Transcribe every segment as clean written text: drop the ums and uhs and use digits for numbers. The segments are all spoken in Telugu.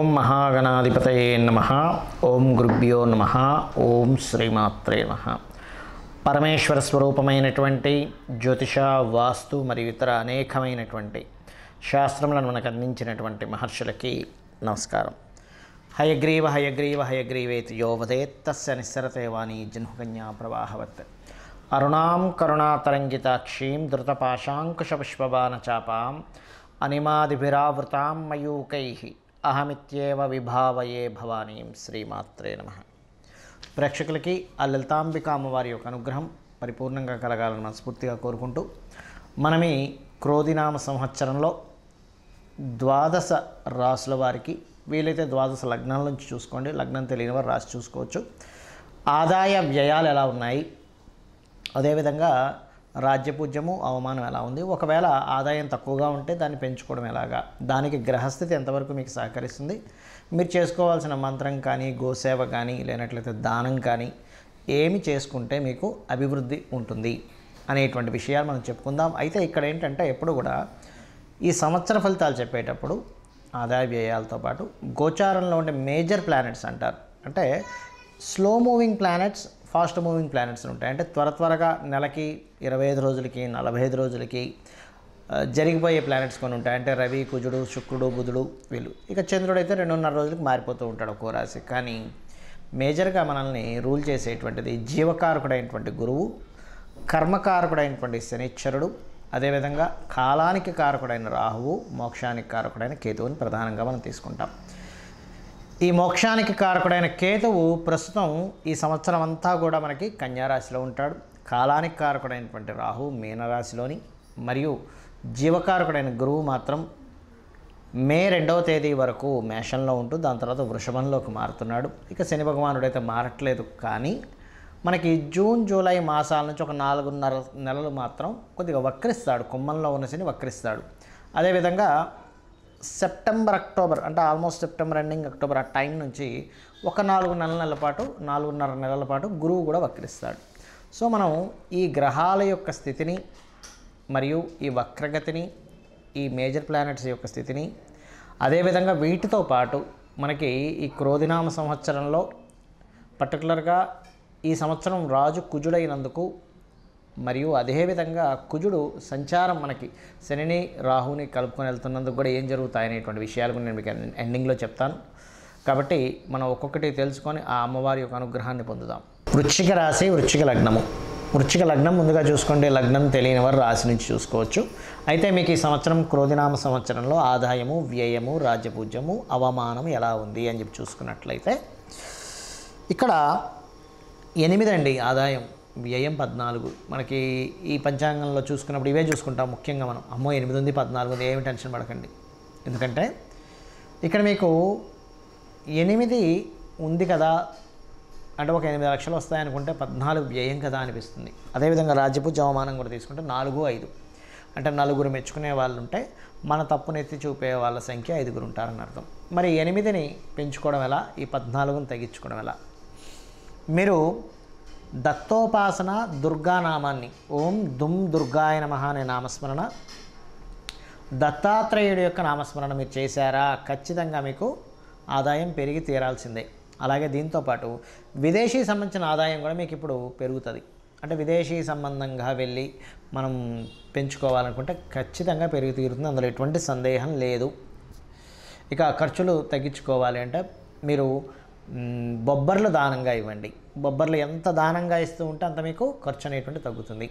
ఓం మహాగణాధిపతయే నమః. ఓం గురుభ్యో నమః. ఓం శ్రీమాత్రే నమః. పరమేశ్వర స్వరూపమైనటువంటి జ్యోతిష, వాస్తు మరియు ఇతర అనేకమైనటువంటి శాస్త్రములను మనకు అందించినటువంటి మహర్షులకి నమస్కారం. హయగ్రీవ హయగ్రీవ హయగ్రీవేతి యో వదేత్ తస్య నిస్సరతే వాణి జన్మకన్యా ప్రవాహవత్. అరుణాం కరుణాతరంగితాక్షీం ధృతపాశాంకుశపుష్పబాణచాపాం అనిమాదిభిరావృతాం మయూకైః అహమిత్యేవ విభావయే భవానీం. శ్రీమాత్రే నమః. ప్రేక్షకులకి ఆ లలితాంబిక అమ్మవారి యొక్క అనుగ్రహం పరిపూర్ణంగా కలగాలని మనస్ఫూర్తిగా కోరుకుంటూ, మనం ఈ క్రోధినామ సంవత్సరంలో 12 రాసుల వారికి, వీలైతే 12 లగ్నాల నుంచి చూసుకోండి, లగ్నం తెలియని వారు రాసి చూసుకోవచ్చు, ఆదాయ వ్యయాలు ఎలా ఉన్నాయి, అదేవిధంగా రాజ్యపూజ్యము అవమానం ఎలా ఉంది, ఒకవేళ ఆదాయం తక్కువగా ఉంటే దాన్ని పెంచుకోవడం ఎలాగా, దానికి గ్రహస్థితి ఎంతవరకు మీకు సహకరిస్తుంది, మీరు చేసుకోవాల్సిన మంత్రం కానీ, గోసేవ కానీ, లేనట్లయితే దానం కానీ ఏమి చేసుకుంటే మీకు అభివృద్ధి ఉంటుంది అనేటువంటి విషయాలు మనం చెప్పుకుందాం. అయితే ఇక్కడ ఏంటంటే ఎప్పుడు కూడా ఈ సంవత్సర ఫలితాలు చెప్పేటప్పుడు ఆదాయ వ్యయాలతో పాటు గోచారంలో ఉండే మేజర్ ప్లానెట్స్ అంటారు. అంటే slow moving planets, fast moving planets ఉంటాయి. అంటే త్వరగా నెలకి 25 రోజులకి 45 రోజులకి జరిగిపోయే ప్లానెట్స్ కొన్ని ఉంటాయి. అంటే రవి, కుజుడు, శుక్రుడు, బుధుడు వీళ్ళు. ఇక చంద్రుడు అయితే 2.5 రోజులకి మారిపోతూ ఉంటాడు ఒక్కో రాశి. కానీ మేజర్గా మనల్ని రూల్ చేసేటువంటిది జీవకారకుడైనటువంటి గురువు, కర్మకారకుడైనటువంటి శనిశ్చరుడు, అదేవిధంగా కాలానికి కారకుడైన రాహువు, మోక్షానికి కారకుడైన కేతువుని ప్రధానంగా మనం తీసుకుంటాం. ఈ మోక్షానికి కారకుడైన కేతువు ప్రస్తుతం ఈ సంవత్సరం అంతా కూడా మనకి కన్యారాశిలో ఉంటాడు. కాలానికి కారకుడైనటువంటి రాహు మీనరాశిలోని, మరియు జీవకారకుడైన గురువు మాత్రం మే 2వ తేదీ వరకు మేషంలో ఉంటూ దాని తర్వాత వృషభంలోకి మారుతున్నాడు. ఇక శని భగవానుడు అయితే మారట్లేదు, కానీ మనకి జూన్, జూలై మాసాల నుంచి ఒక 4.5 నెలలు మాత్రం కొద్దిగా వక్రిస్తాడు. కుంభంలో ఉన్న శని వక్రిస్తాడు. అదేవిధంగా సెప్టెంబర్, అక్టోబర్, అంటే ఆల్మోస్ట్ సెప్టెంబర్ ఎండింగ్, అక్టోబర్ ఆ టైం నుంచి ఒక 4.5 నెలల పాటు గురువు కూడా వక్రిస్తాడు. సో మనం ఈ గ్రహాల యొక్క స్థితిని మరియు ఈ వక్రగతిని, ఈ మేజర్ ప్లానెట్స్ యొక్క స్థితిని, అదేవిధంగా వీటితో పాటు మనకి ఈ క్రోధినామ సంవత్సరంలో పర్టికులర్గా ఈ సంవత్సరం రాజు కుజుడైనందుకు, మరియు అదేవిధంగా కుజుడు సంచారం మనకి శనిని రాహుని కలుపుకొని వెళ్తున్నందుకు కూడా ఏం జరుగుతాయి అనేటువంటి విషయాలు కూడా నేను మీకు ఎండింగ్లో చెప్తాను. కాబట్టి మనం ఒక్కొక్కటి తెలుసుకొని ఆ అమ్మవారి యొక్క అనుగ్రహాన్ని పొందుదాం. వృశ్చిక రాశి, వృశ్చిక లగ్నము. వృశ్చిక లగ్నం ముందుగా చూసుకోండి. లగ్నం తెలియని వారు రాశి నుంచి చూసుకోవచ్చు. అయితే మీకు ఈ సంవత్సరం క్రోధినామ సంవత్సరంలో ఆదాయము, వ్యయము, రాజ్యపూజ్యము, అవమానం ఎలా ఉంది అని చెప్పి చూసుకున్నట్లయితే ఇక్కడ 8 అండి ఆదాయం, వ్యయం 14. మనకి ఈ పంచాంగంలో చూసుకున్నప్పుడు ఇవే చూసుకుంటాం ముఖ్యంగా మనం. అమ్మో 8 ఉంది 14 ఉంది, ఏమి టెన్షన్ పడకండి. ఎందుకంటే ఇక్కడ మీకు 8 ఉంది కదా, అంటే ఒక 8 లక్షలు వస్తాయనుకుంటే 14 వ్యయం కదా అనిపిస్తుంది. అదేవిధంగా రాజ్యపూజ్య అవమానం కూడా తీసుకుంటే 4, 5, అంటే 4 మెచ్చుకునే వాళ్ళు ఉంటే మన తప్పును ఎత్తి చూపే వాళ్ళ సంఖ్య 5 ఉంటారని అర్థం. మరి 8ని పెంచుకోవడం ఎలా, ఈ 14ని తగ్గించుకోవడం ఎలా? మీరు దత్తోపాసన, దుర్గానామాన్ని, ఓం దుమ్ దుర్గాయ నమః అనే నామస్మరణ, దత్తాత్రేయుడి యొక్క నామస్మరణ మీరు చేశారా, ఖచ్చితంగా మీకు ఆదాయం పెరిగి తీరాల్సిందే. అలాగే దీంతోపాటు విదేశీ సంబంధించిన ఆదాయం కూడా మీకు ఇప్పుడు పెరుగుతుంది. అంటే విదేశీ సంబంధంగా వెళ్ళి మనం పెంచుకోవాలనుకుంటే ఖచ్చితంగా పెరిగి తీరుతుంది, అందులో ఎటువంటి సందేహం లేదు. ఇక ఖర్చులు తగ్గించుకోవాలి అంటే మీరు బొబ్బర్లు దానంగా ఇవ్వండి. బొబ్బర్లు ఎంత దానంగా ఇస్తూ ఉంటే అంత మీకు ఖర్చు అనేటువంటి తగ్గుతుంది.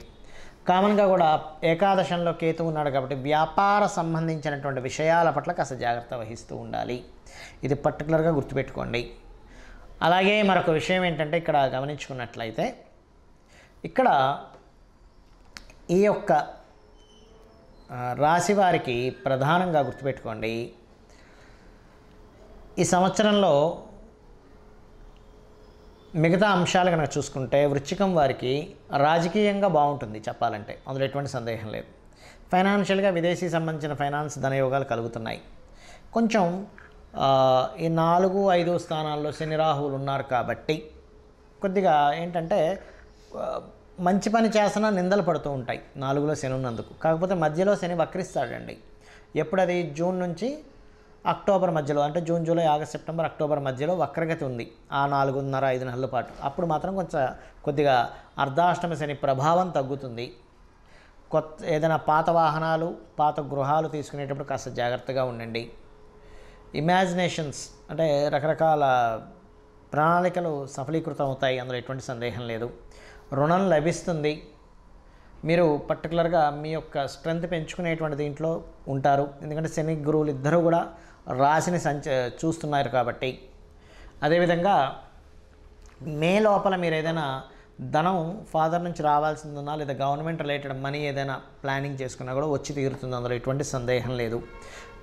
కామన్గా కూడా ఏకాదశంలో కేతు ఉన్నాడు కాబట్టి వ్యాపార సంబంధించినటువంటి విషయాల పట్ల కాస్త జాగ్రత్త వహిస్తూ ఉండాలి. ఇది పర్టికులర్గా గుర్తుపెట్టుకోండి. అలాగే మరొక విషయం ఏంటంటే ఇక్కడ గమనించుకున్నట్లయితే ఇక్కడ ఈ యొక్క రాశి వారికి ప్రధానంగా గుర్తుపెట్టుకోండి, ఈ సంవత్సరంలో మిగతా అంశాలు కనుక చూసుకుంటే వృశ్చికం వారికి రాజకీయంగా బాగుంటుంది చెప్పాలంటే, అందులో ఎటువంటి సందేహం లేదు. ఫైనాన్షియల్గా విదేశీ సంబంధించిన ఫైనాన్స్ ధనయోగాలు కలుగుతున్నాయి. కొంచెం ఈ 4, 5 స్థానాల్లో శని రాహువులు ఉన్నారు కాబట్టి కొద్దిగా ఏంటంటే మంచి పని చేసినా నిందలు పడుతూ ఉంటాయి 4లో శని ఉన్నందుకు. కాకపోతే మధ్యలో శని వక్రిస్తాడండి. ఎప్పుడు అది జూన్ నుంచి అక్టోబర్ మధ్యలో అంటే June, July, August, September, October మధ్యలో వక్రగతి ఉంది ఆ 4.5 నెలల పాటు. అప్పుడు మాత్రం కొద్దిగా అర్ధాష్టమ శని ప్రభావం తగ్గుతుంది. ఏదైనా పాత వాహనాలు, పాత గృహాలు తీసుకునేటప్పుడు కాస్త జాగ్రత్తగా ఉండండి. ఇమాజినేషన్స్ అంటే రకరకాల ప్రణాళికలు సఫలీకృతం అవుతాయి, అందులో ఎటువంటి సందేహం లేదు. రుణం లభిస్తుంది. మీరు పర్టికులర్గా మీ యొక్క స్ట్రెంగ్త్ పెంచుకునేటువంటి దీంట్లో ఉంటారు. ఎందుకంటే శని, గురువులు ఇద్దరూ కూడా రాశిని చూస్తున్నారు కాబట్టి. అదేవిధంగా మే లోపల మీరు ఏదైనా ధనం ఫాదర్ నుంచి రావాల్సిందన్నా లేదా గవర్నమెంట్ రిలేటెడ్ మనీ ఏదైనా ప్లానింగ్ చేసుకున్నా కూడా వచ్చి తీరుతుంది, అందులో ఎటువంటి సందేహం లేదు.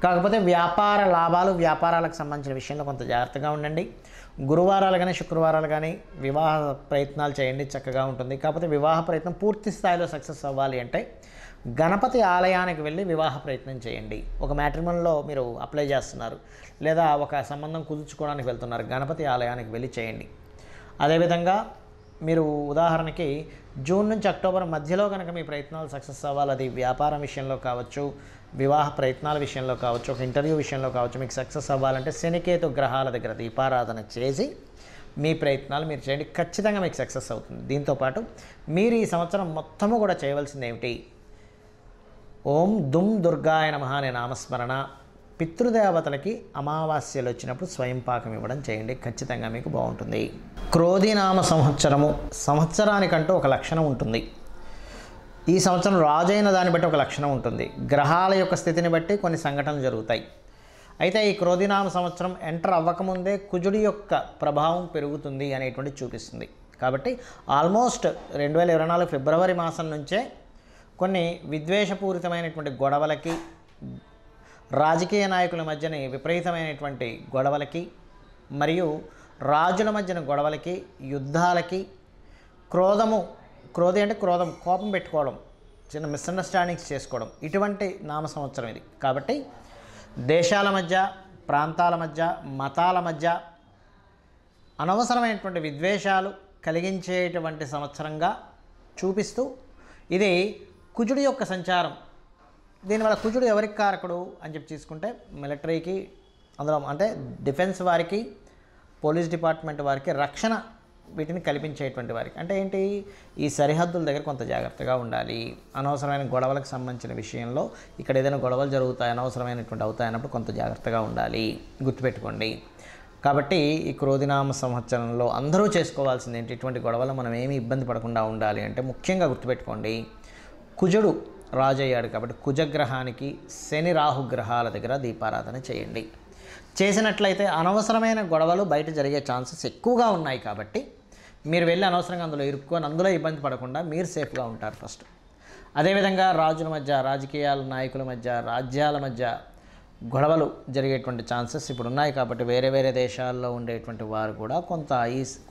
కాకపోతే వ్యాపార లాభాలు, వ్యాపారాలకు సంబంధించిన విషయంలో కొంత జాగ్రత్తగా ఉండండి. గురువారాలు కానీ శుక్రవారాలు కానీ వివాహ ప్రయత్నాలు చేయండి, చక్కగా ఉంటుంది. కాకపోతే వివాహ ప్రయత్నం పూర్తి స్థాయిలో సక్సెస్ అవ్వాలి అంటే గణపతి ఆలయానికి వెళ్ళి వివాహ ప్రయత్నం చేయండి. ఒక మ్యాట్రిమోనీలో మీరు అప్లై చేస్తున్నారు లేదా ఒక సంబంధం కుదుర్చుకోవడానికి వెళ్తున్నారు, గణపతి ఆలయానికి వెళ్ళి చేయండి. అదేవిధంగా మీరు ఉదాహరణకి జూన్ నుంచి అక్టోబర్ మధ్యలో కనుక మీ ప్రయత్నాలు సక్సెస్ అవ్వాలి, అది వ్యాపారం విషయంలో కావచ్చు, వివాహ ప్రయత్నాల విషయంలో కావచ్చు, ఒక ఇంటర్వ్యూ విషయంలో కావచ్చు, మీకు సక్సెస్ అవ్వాలంటే శనికేతు గ్రహాల దగ్గర దీపారాధన చేసి మీ ప్రయత్నాలు మీరు చేయండి, ఖచ్చితంగా మీకు సక్సెస్ అవుతుంది. దీంతోపాటు మీరు ఈ సంవత్సరం మొత్తము కూడా చేయవలసింది ఏమిటి? ఓం దుమ్ దుర్గాయ నమః అనే నామస్మరణ, పితృదేవతలకి అమావాస్యలు వచ్చినప్పుడు స్వయం పాకం ఇవ్వడం చేయండి, ఖచ్చితంగా మీకు బాగుంటుంది. క్రోధినామ సంవత్సరానికంటూ ఒక లక్షణం ఉంటుంది. ఈ సంవత్సరం రాజైన దాన్ని బట్టి ఒక లక్షణం ఉంటుంది. గ్రహాల యొక్క స్థితిని బట్టి కొన్ని సంఘటనలు జరుగుతాయి. అయితే ఈ క్రోధినామ సంవత్సరం ఎంటర్ అవ్వకముందే కుజుడి యొక్క ప్రభావం పెరుగుతుంది అనేటువంటి చూపిస్తుంది. కాబట్టి ఆల్మోస్ట్ 2024 ఫిబ్రవరి మాసం నుంచే కొన్ని విద్వేషపూరితమైనటువంటి గొడవలకి, రాజకీయ నాయకుల మధ్యన విపరీతమైనటువంటి గొడవలకి మరియు రాజుల మధ్యన గొడవలకి, యుద్ధాలకి, క్రోధి అంటే క్రోధం, కోపం పెట్టుకోవడం, చిన్న మిస్అండర్స్టాండింగ్స్ చేసుకోవడం, ఇటువంటి నామ సంవత్సరం ఇది. కాబట్టి దేశాల మధ్య, ప్రాంతాల మధ్య, మతాల మధ్య అనవసరమైనటువంటి విద్వేషాలు కలిగించేటువంటి సంవత్సరంగా చూపిస్తూ, ఇది కుజుడి యొక్క సంచారం. దీనివల్ల కుజుడు ఎవరికి కారకుడు అని చెప్పి తీసుకుంటే మిలిటరీకి, అందులో అంటే డిఫెన్స్ వారికి, పోలీస్ డిపార్ట్మెంట్ వారికి, రక్షణ వీటిని కల్పించేటువంటి వారికి. అంటే ఏంటి? ఈ సరిహద్దుల దగ్గర కొంత జాగ్రత్తగా ఉండాలి. అనవసరమైన గొడవలకు సంబంధించిన విషయంలో ఇక్కడ ఏదైనా గొడవలు జరుగుతాయి, అనవసరమైనటువంటి అవుతాయి అన్నప్పుడు కొంత జాగ్రత్తగా ఉండాలి, గుర్తుపెట్టుకోండి. కాబట్టి ఈ క్రోధినామ సంవత్సరంలో అందరూ చేసుకోవాల్సింది ఏంటి? ఇటువంటి గొడవలు మనం ఏమీ ఇబ్బంది పడకుండా ఉండాలి అంటే ముఖ్యంగా గుర్తుపెట్టుకోండి, కుజుడు రాజు అయ్యాడు కాబట్టి కుజగ్రహానికి శని రాహు గ్రహాల దగ్గర దీపారాధన చేయండి. చేసినట్లయితే అనవసరమైన గొడవలు బయట జరిగే ఛాన్సెస్ ఎక్కువగా ఉన్నాయి. కాబట్టి మీరు వెళ్ళి అనవసరంగా అందులో ఇరుక్కొని అందులో ఇబ్బంది పడకుండా మీరు సేఫ్గా ఉంటారు ఫస్ట్. అదేవిధంగా రాజుల మధ్య, రాజకీయాల నాయకుల మధ్య, రాజ్యాల మధ్య గొడవలు జరిగేటువంటి ఛాన్సెస్ ఇప్పుడు ఉన్నాయి. కాబట్టి వేరే వేరే దేశాల్లో ఉండేటువంటి వారు కూడా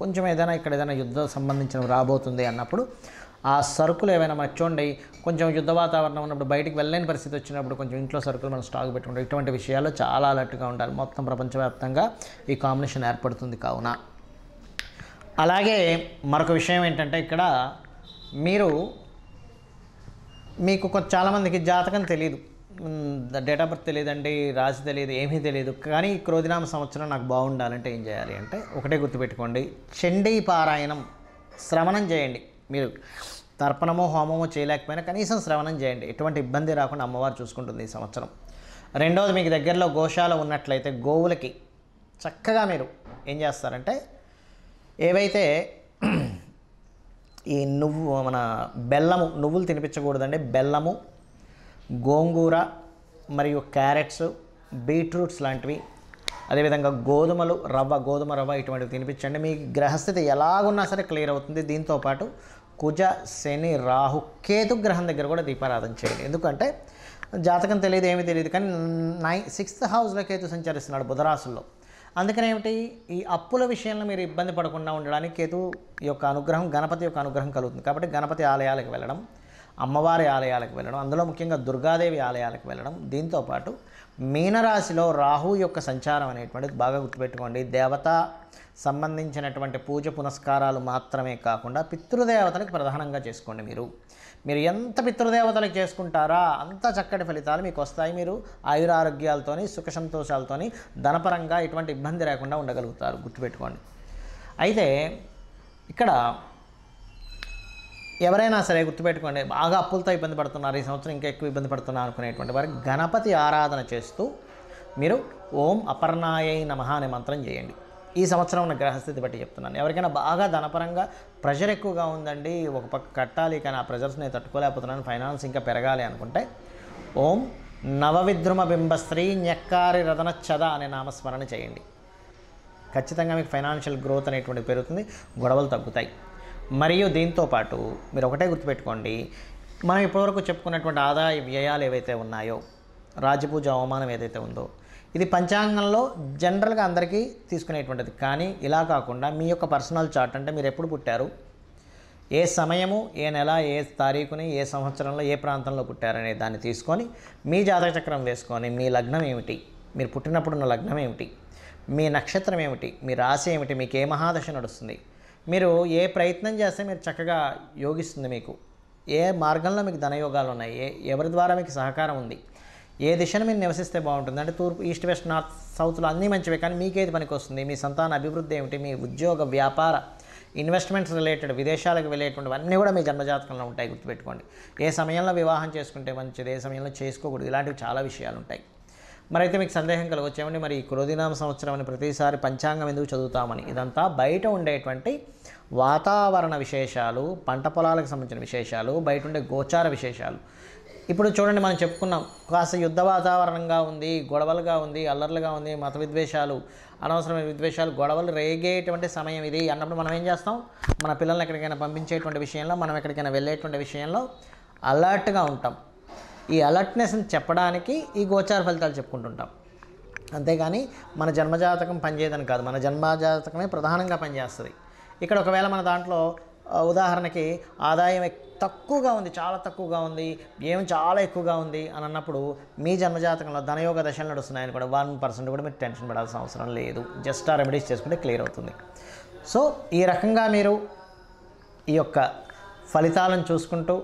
కొంచెం ఏదైనా ఇక్కడ ఏదైనా యుద్ధం సంబంధించిన రాబోతుంది అన్నప్పుడు ఆ సరుకులు ఏవైనా మనకు చూడండి, కొంచెం యుద్ధ వాతావరణం ఉన్నప్పుడు బయటికి వెళ్ళలేని పరిస్థితి వచ్చినప్పుడు కొంచెం ఇంట్లో సరుకులు మనం స్టాక్ పెట్టుకుంటాం. ఇటువంటి విషయాల్లో చాలా అలర్ట్గా ఉండాలి. మొత్తం ప్రపంచవ్యాప్తంగా ఈ కాంబినేషన్ ఏర్పడుతుంది కావున. అలాగే మరొక విషయం ఏంటంటే ఇక్కడ మీకు చాలామందికి జాతకం తెలియదు, డేట్ ఆఫ్ బర్త్ తెలియదండి, రాశి తెలియదు, ఏమీ తెలియదు. కానీ క్రోధినామ సంవత్సరం నాకు బాగుండాలంటే ఏం చేయాలి అంటే ఒకటే గుర్తుపెట్టుకోండి, చండీ పారాయణం, శ్రవణం చేయండి. మీరు తర్పణమో హోమమో చేయలేకపోయినా కనీసం శ్రవణం చేయండి, ఎటువంటి ఇబ్బంది రాకుండా అమ్మవారు చూసుకుంటుంది ఈ సంవత్సరం. రెండవది, మీకు దగ్గరలో గోశాల ఉన్నట్లయితే గోవులకి చక్కగా మీరు ఏం చేస్తారంటే ఏవైతే ఈ నువ్వులు తినిపించకూడదండి, బెల్లము, గోంగూర మరియు క్యారెట్స్, బీట్రూట్స్ లాంటివి, అదేవిధంగా గోధుమ రవ్వ ఇటువంటివి తినిపించండి. మీ గ్రహస్థితి ఎలాగున్నా సరే క్లియర్ అవుతుంది. దీంతోపాటు కుజ, శని, రాహు, కేతు గ్రహం దగ్గర కూడా దీపారాధన చేయండి. ఎందుకంటే జాతకం తెలియదు, ఏమీ తెలియదు, కానీ 6th హౌస్లో కేతు సంచరిస్తున్నాడు బుధరాశుల్లో. అందుకని ఏమిటి, ఈ అప్పుల విషయంలో మీరు ఇబ్బంది పడకుండా ఉండడానికి కేతు యొక్క అనుగ్రహం, గణపతి యొక్క అనుగ్రహం కలుగుతుంది. కాబట్టి గణపతి ఆలయాలకు వెళ్ళడం, అమ్మవారి ఆలయాలకు వెళ్ళడం, అందులో ముఖ్యంగా దుర్గాదేవి ఆలయాలకు వెళ్ళడం, దీంతోపాటు మీనరాశిలో రాహు యొక్క సంచారం అనేటువంటిది బాగా గుర్తుపెట్టుకోండి. దేవత సంబంధించినటువంటి పూజ పునస్కారాలు మాత్రమే కాకుండా పితృదేవతలకు ప్రధానంగా చేసుకోండి. మీరు ఎంత పితృదేవతలకు చేసుకుంటారా అంత చక్కటి ఫలితాలు మీకు వస్తాయి. మీరు ఆయురారోగ్యాలతోని సుఖ సంతోషాలతోని ధనపరంగా ఎటువంటి ఇబ్బంది లేకుండా ఉండగలుగుతారు, గుర్తుపెట్టుకోండి. అయితే ఇక్కడ ఎవరైనా సరే గుర్తుపెట్టుకోండి, బాగా అప్పులతో ఇబ్బంది పడుతున్నారు, ఈ సంవత్సరం ఇంకా ఎక్కువ ఇబ్బంది పడుతున్నారు అనుకునేటువంటి వారికి గణపతి ఆరాధన చేస్తూ మీరు ఓం అపర్ణాయై నమః అనే మంత్రం చేయండి. ఈ సంవత్సరం ఉన్న గ్రహస్థితి బట్టి చెప్తున్నాను. ఎవరికైనా బాగా ధనపరంగా ప్రెషర్ ఎక్కువగా ఉందండి, ఒక పక్క కట్టాలి కానీ ఆ ప్రెషర్స్ నేను తట్టుకోలేకపోతున్నాను, ఫైనాన్స్ ఇంకా పెరగాలి అనుకుంటే ఓం నవవిద్రుమ బింబశ్రీ న్యక్కారి రతన చద అనే నామస్మరణ చేయండి. ఖచ్చితంగా మీకు ఫైనాన్షియల్ గ్రోత్ అనేటువంటి పెరుగుతుంది, గొడవలు తగ్గుతాయి. మరియు దీంతోపాటు మీరు ఒకటే గుర్తుపెట్టుకోండి, మనం ఇప్పటివరకు చెప్పుకున్నటువంటి ఆదాయ వ్యయాలు ఏవైతే ఉన్నాయో, రాజపూజ అవమానం ఏదైతే ఉందో, ఇది పంచాంగంలో జనరల్గా అందరికీ తీసుకునేటువంటిది. కానీ ఇలా కాకుండా మీ యొక్క పర్సనల్ చార్ట్, అంటే మీరు ఎప్పుడు పుట్టారు, ఏ సమయము, ఏ నెల, ఏ తారీఖుని, ఏ సంవత్సరంలో, ఏ ప్రాంతంలో పుట్టారనే దాన్ని తీసుకొని మీ జాతక చక్రం వేసుకొని మీ లగ్నం ఏమిటి, మీరు పుట్టినప్పుడున్న లగ్నం ఏమిటి, మీ నక్షత్రం ఏమిటి, మీ రాశి ఏమిటి, మీకు ఏ మహాదశ నడుస్తుంది, మీరు ఏ ప్రయత్నం చేస్తే మీరు చక్కగా యోగిస్తుంది, మీకు ఏ మార్గంలో మీకు ధనయోగాలు ఉన్నాయి, ఎవరి ద్వారా మీకు సహకారం ఉంది, ఏ దిశను మీరు నివసిస్తే బాగుంటుంది, అంటే తూర్పు, ఈస్ట్, వెస్ట్, నార్త్, సౌత్లో అన్నీ మంచివే, కానీ మీకేది పనికి వస్తుంది, మీ సంతాన అభివృద్ధి ఏమిటి, మీ ఉద్యోగ వ్యాపార ఇన్వెస్ట్మెంట్స్ రిలేటెడ్ విదేశాలకు వెళ్ళేటువంటివన్నీ కూడా మీ జన్మజాతకంలో ఉంటాయి, గుర్తుపెట్టుకోండి. ఏ సమయంలో వివాహం చేసుకుంటే మంచిది, ఏ సమయంలో చేసుకోకూడదు, ఇలాంటివి చాలా విషయాలు ఉంటాయి. మరి అయితే మీకు సందేహం కలగొచ్చేమండి, మరి ఈ క్రోధినామ సంవత్సరం అని ప్రతిసారి పంచాంగం ఎందుకు చదువుతామని. ఇదంతా బయట ఉండేటువంటి వాతావరణ విశేషాలు, పంట పొలాలకు సంబంధించిన విశేషాలు, బయట ఉండే గోచార విశేషాలు. ఇప్పుడు చూడండి, మనం చెప్పుకున్నాం, కాస్త యుద్ధ వాతావరణంగా ఉంది, గొడవలుగా ఉంది, అల్లర్లుగా ఉంది, మత విద్వేషాలు, అనవసరమైన విద్వేషాలు, గొడవలు రేగేటువంటి సమయం ఇది అన్నప్పుడు మనం ఏం చేస్తాం, మన పిల్లల్ని ఎక్కడికైనా పంపించేటువంటి విషయంలో, మనం ఎక్కడికైనా వెళ్ళేటువంటి విషయంలో అలర్ట్గా ఉంటాం. ఈ అలర్ట్నెస్ని చెప్పడానికి ఈ గోచార ఫలితాలు చెప్పుకుంటుంటాం. అంతేగాని మన జన్మజాతకం పనిచేయదని కాదు, మన జన్మజాతకమే ప్రధానంగా పనిచేస్తుంది. ఇక్కడ ఒకవేళ మన దాంట్లో ఉదాహరణకి ఆదాయం తక్కువగా ఉంది, చాలా తక్కువగా ఉంది, వ్యయం చాలా ఎక్కువగా ఉంది అని అన్నప్పుడు మీ జన్మజాతకంలో ధనయోగ దశలు నడుస్తున్నాయని కూడా 1% కూడా మీరు టెన్షన్ పడాల్సిన అవసరం లేదు. జస్ట్ ఆ రెమెడీస్ చేసుకుంటే క్లియర్ అవుతుంది. సో ఈ రకంగా మీరు ఈ యొక్క ఫలితాలను చూసుకుంటూ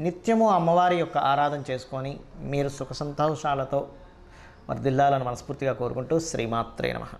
నిత్యము అమ్మవారి యొక్క ఆరాధన చేసుకొని మీరు సుఖ సంతోషాలతో వర్ధిల్లాలని మనస్ఫూర్తిగా కోరుకుంటూ శ్రీమాత్రే నమః.